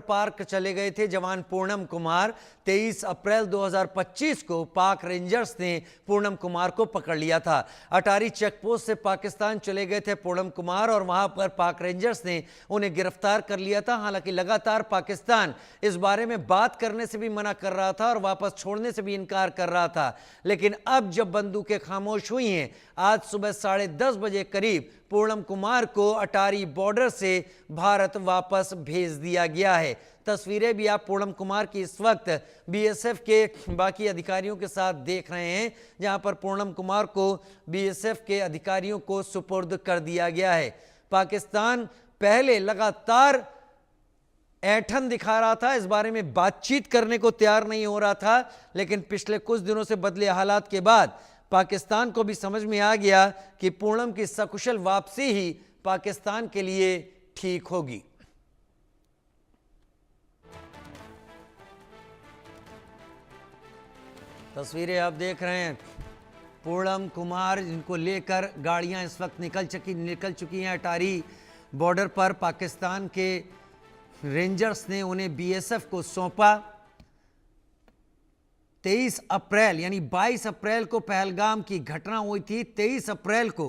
Park चले गए थे जवान पूनम कुमार। 23 अप्रैल 2025 को पाक रेंजर्स ने पूनम कुमार को पकड़ लिया था। अटारी चेकपोस्ट से पाकिस्तान चले गए थे पूनम कुमार और वहां पर पाक रेंजर्स ने उन्हें गिरफ्तार कर लिया था। हालांकि लगातार पाकिस्तान इस बारे में बात करने से भी मना कर रहा था और वापस छोड़ने से भी इनकार कर रहा था, लेकिन अब जब बंदूकें खामोश हुई हैं, आज सुबह 10:30 बजे करीब पूनम कुमार को अटारी बॉर्डर से भारत वापस भेज दिया गया है। तस्वीरें भी आप पूनम कुमार की इस वक्त बीएसएफ के बाकी अधिकारियों के साथ देख रहे हैं, जहां पर पूनम कुमार को बीएसएफ के अधिकारियों को सुपुर्द कर दिया गया है। पाकिस्तान पहले लगातार ऐंठन दिखा रहा था, इस बारे में बातचीत करने को तैयार नहीं हो रहा था, लेकिन पिछले कुछ दिनों से बदले हालात के बाद पाकिस्तान को भी समझ में आ गया कि पूनम की सकुशल वापसी ही पाकिस्तान के लिए ठीक होगी। तस्वीरें आप देख रहे हैं, पूनम कुमार जिनको लेकर गाड़ियां इस वक्त निकल चुकी हैं अटारी बॉर्डर पर। पाकिस्तान के रेंजर्स ने उन्हें बीएसएफ को सौंपा। 23 अप्रैल यानी 22 अप्रैल को पहलगाम की घटना हुई थी। 23 अप्रैल को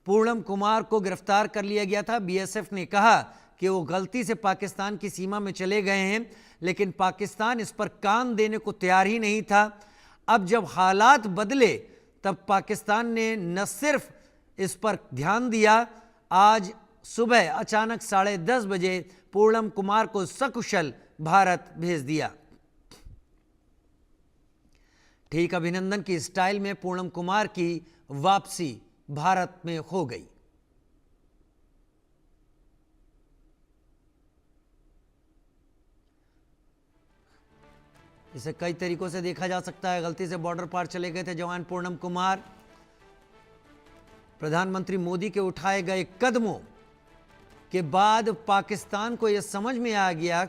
पूनम कुमार को गिरफ्तार कर लिया गया था। बीएसएफ ने कहा कि वो गलती से पाकिस्तान की सीमा में चले गए हैं, लेकिन पाकिस्तान इस पर कान देने को तैयार ही नहीं था। अब जब हालात बदले तब पाकिस्तान ने न सिर्फ इस पर ध्यान दिया, आज सुबह अचानक 10:30 बजे पूनम कुमार को सकुशल भारत भेज दिया। ठीक अभिनंदन की स्टाइल में पूनम कुमार की वापसी भारत में हो गई। इसे कई तरीकों से देखा जा सकता है। गलती से बॉर्डर पार चले गए थे जवान पूनम कुमार। प्रधानमंत्री मोदी के उठाए गए कदमों के बाद पाकिस्तान को यह समझ में आ गया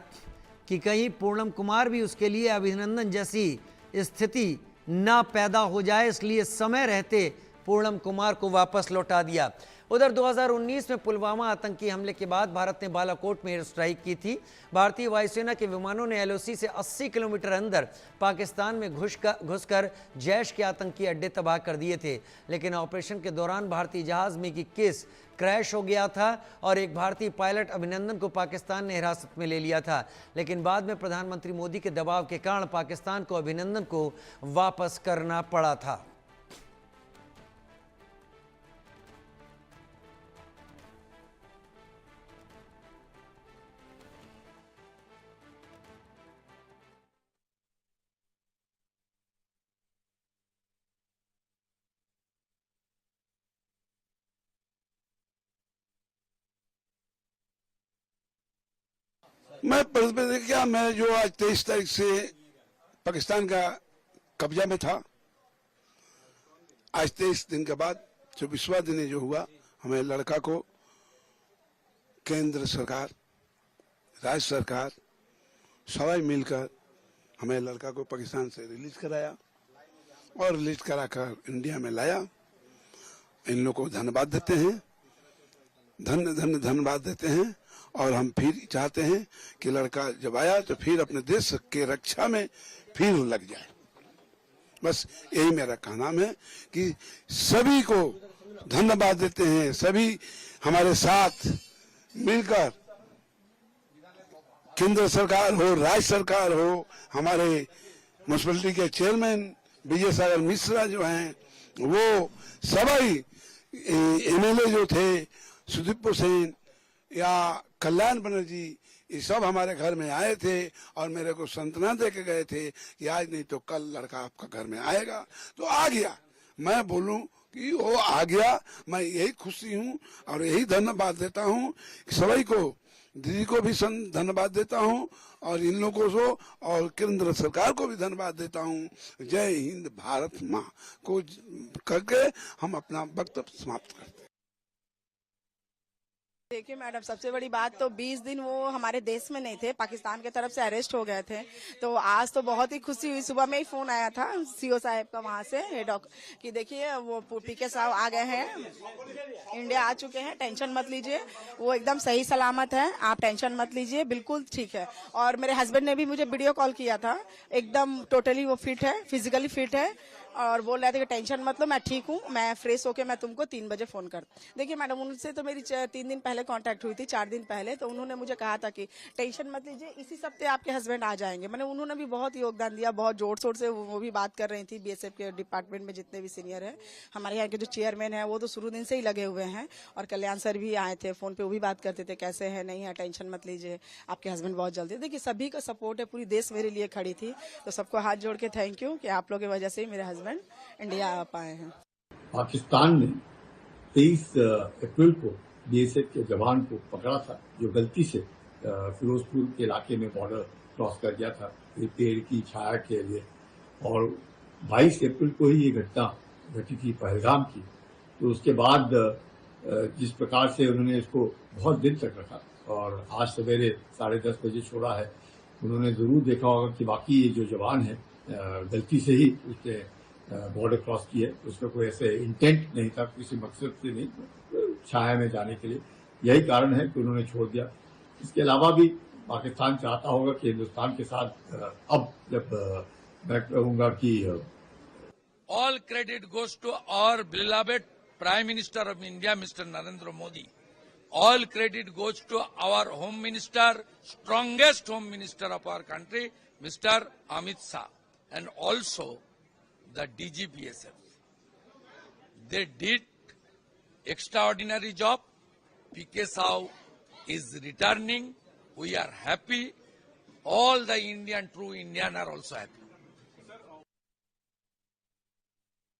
कि कहीं पूनम कुमार भी उसके लिए अभिनंदन जैसी स्थिति ना पैदा हो जाए, इसलिए समय रहते पूनम कुमार को वापस लौटा दिया। उधर 2019 में पुलवामा आतंकी हमले के बाद भारत ने बालाकोट में एयर स्ट्राइक की थी। भारतीय वायुसेना के विमानों ने एलओसी से 80 किलोमीटर अंदर पाकिस्तान में घुसकर जैश के आतंकी अड्डे तबाह कर दिए थे, लेकिन ऑपरेशन के दौरान भारतीय जहाज मिग 21 क्रैश हो गया था और एक भारतीय पायलट अभिनंदन को पाकिस्तान ने हिरासत में ले लिया था, लेकिन बाद में प्रधानमंत्री मोदी के दबाव के कारण पाकिस्तान को अभिनंदन को वापस करना पड़ा था। मैं क्या मैं जो आज 23 तारीख से पाकिस्तान का कब्जा में था, आज 23 दिन के बाद 24वां दिन जो हुआ, हमें लड़का को केंद्र सरकार, राज्य सरकार सभी मिलकर हमें लड़का को पाकिस्तान से रिलीज कराया और रिलीज कराकर इंडिया में लाया। इन लोगों को धन्यवाद देते हैं, धन्यवाद देते हैं और हम फिर चाहते हैं कि लड़का जब आया तो फिर अपने देश के रक्षा में फिर लग जाए। बस यही मेरा कहना है कि सभी को धन्यवाद देते हैं, सभी हमारे साथ मिलकर, केंद्र सरकार हो, राज्य सरकार हो, हमारे म्युनिसिपैलिटी के चेयरमैन विजय सागर मिश्रा जो हैं, वो सभी एमएलए जो थे, सुदीप सेन या कल्याण बनर्जी, ये सब हमारे घर में आए थे और मेरे को सांत्वना दे के गए थे कि आज नहीं तो कल लड़का आपका घर में आएगा। तो आ गया। मैं बोलूं कि वो आ गया, मैं यही खुशी हूं और यही धन्यवाद देता हूं। सभी को, दीदी को भी धन्यवाद देता हूं और इन लोगों को और केंद्र सरकार को भी धन्यवाद देता हूं। जय हिंद, भारत माँ को करके हम अपना वक्तव्य समाप्त करते हैं। देखिए मैडम, सबसे बड़ी बात तो 20 दिन वो हमारे देश में नहीं थे, पाकिस्तान की तरफ से अरेस्ट हो गए थे। तो आज तो बहुत ही खुशी हुई। सुबह में ही फोन आया था सीओ साहब का वहां से हेड कि देखिए वो पीके साहब आ गए हैं, इंडिया आ चुके हैं, टेंशन मत लीजिए, वो एकदम सही सलामत है, आप टेंशन मत लीजिए, बिल्कुल ठीक है। और मेरे हस्बैंड ने भी मुझे वीडियो कॉल किया था, एकदम टोटली वो फिट है, फिजिकली फिट है, और बोल रहे थे कि टेंशन मत लो, मैं ठीक हूँ, मैं फ्रेश होके मैं तुमको 3 बजे फोन कर। देखिए मैडम, उनसे तो मेरी 3 दिन पहले कांटेक्ट हुई थी, 4 दिन पहले, तो उन्होंने मुझे कहा था कि टेंशन मत लीजिए, इसी हफ्ते आपके हस्बैंड आ जाएंगे। मैंने उन्होंने भी बहुत योगदान दिया, बहुत जोर शोर से वो भी बात कर रही थी। बीएसएफ के डिपार्टमेंट में जितने भी सीनियर है, हमारे यहाँ के जो चेयरमैन है, वो तो शुरू दिन से ही लगे हुए हैं, और कल्याण सर भी आए थे, फोन पे वो भी बात करते थे, कैसे है, नहीं है, टेंशन मत लीजिए, आपके हस्बैंड बहुत जल्दी। देखिए सभी का सपोर्ट है, पूरी देश मेरे लिए खड़ी थी, तो सबको हाथ जोड़ के थैंक यू कि आप लोगों की वजह से ही मेरे हस्बैंड इंडिया आ पाए हैं। पाकिस्तान ने 23 अप्रैल को बीएसएफ के जवान को पकड़ा था, जो गलती से फिरोजपुर के इलाके में बॉर्डर क्रॉस कर गया था ये पेड़ की छाया के लिए। और 22 अप्रैल को ही ये घटना घटी थी पहलगाम की। तो उसके बाद जिस प्रकार से उन्होंने इसको बहुत दिन तक रखा और आज सवेरे 10:30 बजे छोड़ा है, उन्होंने जरूर देखा होगा कि बाकी ये जो जवान है गलती से ही उसने बॉर्डर क्रॉस की है, उसमें कोई ऐसे इंटेंट नहीं था, किसी मकसद से नहीं, छाया में जाने के लिए। यही कारण है कि उन्होंने छोड़ दिया। इसके अलावा भी पाकिस्तान चाहता होगा कि हिंदुस्तान के साथ अब जब मैं कहूंगा कि all credit goes to our beloved Prime Minister of India, Mr. Narendra Modi. All credit goes to our Home Minister, strongest Home Minister of our country, Mr. Amit Shah, and also the DGBSF. They did extraordinary job. PK Sahu is returning. We are happy. All the true Indian are also happy.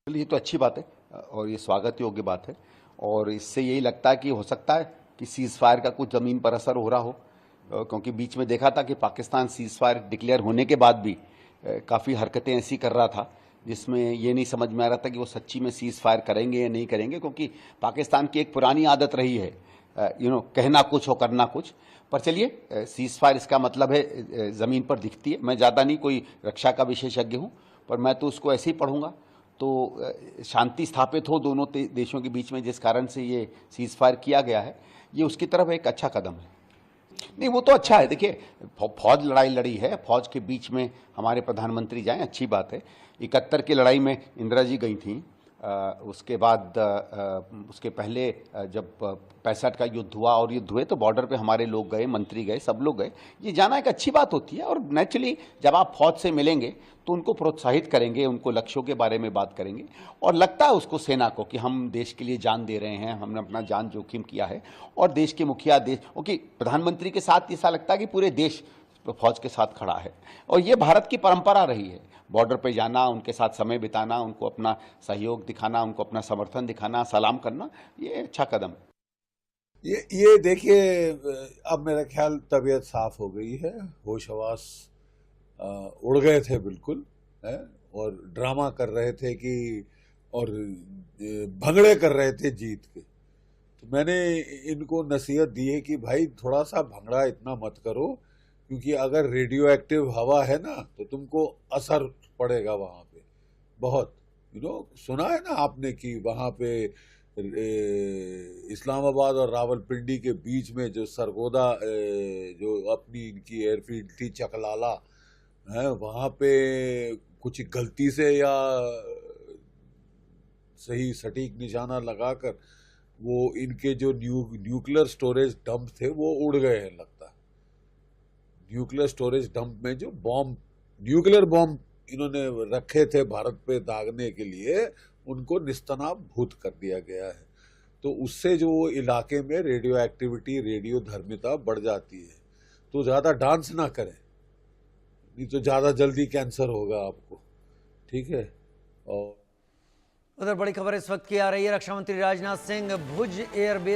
ये तो अच्छी बात है और ये स्वागत योग्य बात है, और इससे यही लगता है कि हो सकता है कि सीज फायर का कुछ ज़मीन पर असर हो रहा हो, क्योंकि बीच में देखा था कि पाकिस्तान सीज फायर डिक्लेयर होने के बाद भी काफ़ी हरकतें ऐसी कर रहा था जिसमें ये नहीं समझ में आ रहा था कि वो सच्ची में सीज फायर करेंगे या नहीं करेंगे, क्योंकि पाकिस्तान की एक पुरानी आदत रही है कहना कुछ और करना कुछ। पर चलिए, सीज फायर इसका मतलब है ज़मीन पर दिखती है। मैं ज़्यादा नहीं कोई रक्षा का विशेषज्ञ हूँ, पर मैं तो उसको ऐसे ही पढ़ूंगा। तो शांति स्थापित हो दोनों देशों के बीच में, जिस कारण से ये सीज फायर किया गया है, ये उसकी तरफ एक अच्छा कदम है। नहीं, वो तो अच्छा है। देखिए, फौज लड़ाई लड़ी है, फौज के बीच में हमारे प्रधानमंत्री जाएं, अच्छी बात है। 71 की लड़ाई में इंदिरा जी गई थी, उसके बाद उसके पहले जब 65 का युद्ध हुआ और युद्ध हुए तो बॉर्डर पे हमारे लोग गए, मंत्री गए, सब लोग गए। ये जाना एक अच्छी बात होती है, और नेचुरली जब आप फौज से मिलेंगे तो उनको प्रोत्साहित करेंगे, उनको लक्ष्यों के बारे में बात करेंगे, और लगता है उसको सेना को कि हम देश के लिए जान दे रहे हैं, हमने अपना जान जोखिम किया है, और देश के मुखिया क्योंकि प्रधानमंत्री के साथ ऐसा लगता है कि पूरे देश फौज के साथ खड़ा है, और ये भारत की परंपरा रही है। बॉर्डर पे जाना, उनके साथ समय बिताना, उनको अपना सहयोग दिखाना, उनको अपना समर्थन दिखाना, सलाम करना, ये अच्छा कदम है। ये देखिए, अब मेरा ख्याल तबीयत साफ हो गई है, होश हवास उड़ गए थे बिल्कुल, है, और ड्रामा कर रहे थे कि और भंगड़े कर रहे थे जीत के। तो मैंने इनको नसीहत दी है कि भाई थोड़ा सा भंगड़ा इतना मत करो, क्योंकि अगर रेडियो एक्टिव हवा है ना तो तुमको असर पड़ेगा वहाँ पे बहुत। सुना है ना आपने कि वहाँ पे इस्लामाबाद और रावलपिंडी के बीच में जो सरगोदा जो अपनी इनकी एयरफील्ड थी चकलाला है, वहाँ पे कुछ गलती से या सही सटीक निशाना लगाकर वो इनके जो न्यूक्लियर स्टोरेज डंप थे वो उड़ गए हैं लगता है। न्यूक्लियर स्टोरेज डंप में जो न्यूक्लियर बॉम्ब इन्होंने रखे थे भारत पे दागने के लिए, उनको निस्तनाबूत कर दिया गया है। तो उससे जो इलाके में रेडियो एक्टिविटी, रेडियो धर्मिता बढ़ जाती है। तो ज़्यादा डांस ना करें, नहीं तो ज़्यादा जल्दी कैंसर होगा आपको, ठीक है। और उधर बड़ी खबर इस वक्त की आ रही है। रक्षा मंत्री राजनाथ सिंह भुज एयरबेस